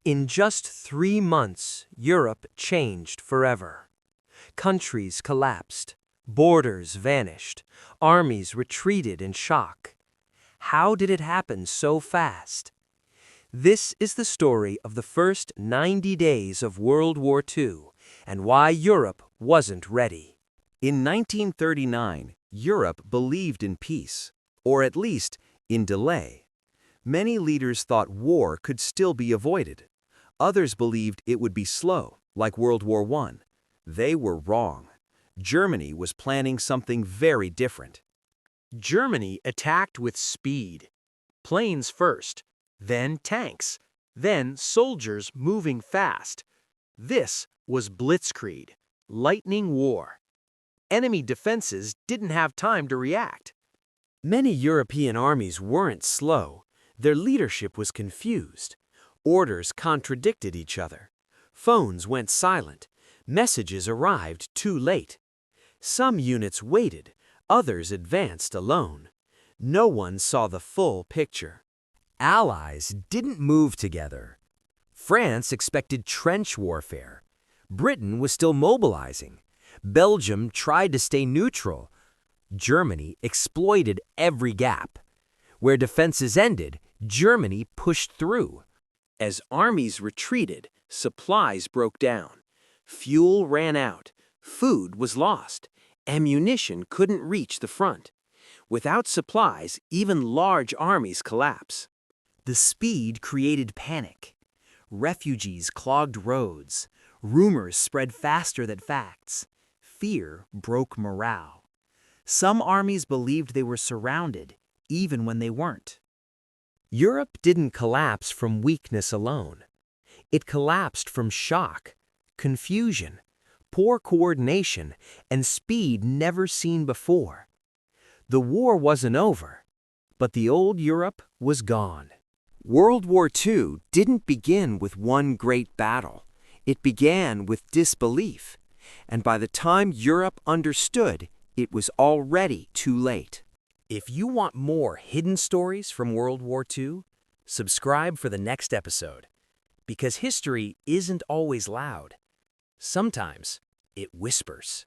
In just 3 months, Europe changed forever. Countries collapsed, borders vanished, armies retreated in shock. How did it happen so fast? This is the story of the first 90 days of World War II and why Europe wasn't ready. In 1939, Europe believed in peace, or at least in delay. Many leaders thought war could still be avoided. Others believed it would be slow, like World War I. They were wrong. Germany was planning something very different. Germany attacked with speed. Planes first, then tanks, then soldiers moving fast. This was Blitzkrieg, lightning war. Enemy defenses didn't have time to react. Many European armies weren't slow. Their leadership was confused. Orders contradicted each other. Phones went silent. Messages arrived too late. Some units waited, others advanced alone. No one saw the full picture. Allies didn't move together. France expected trench warfare. Britain was still mobilizing. Belgium tried to stay neutral. Germany exploited every gap. Where defenses ended, Germany pushed through. As armies retreated, supplies broke down. Fuel ran out. Food was lost. Ammunition couldn't reach the front. Without supplies, even large armies collapse. The speed created panic. Refugees clogged roads. Rumors spread faster than facts. Fear broke morale. Some armies believed they were surrounded, even when they weren't. Europe didn't collapse from weakness alone. It collapsed from shock, confusion, poor coordination, and speed never seen before. The war wasn't over, but the old Europe was gone. World War II didn't begin with one great battle. It began with disbelief, and by the time Europe understood, it was already too late. If you want more hidden stories from World War II, subscribe for the next episode. Because history isn't always loud. Sometimes it whispers.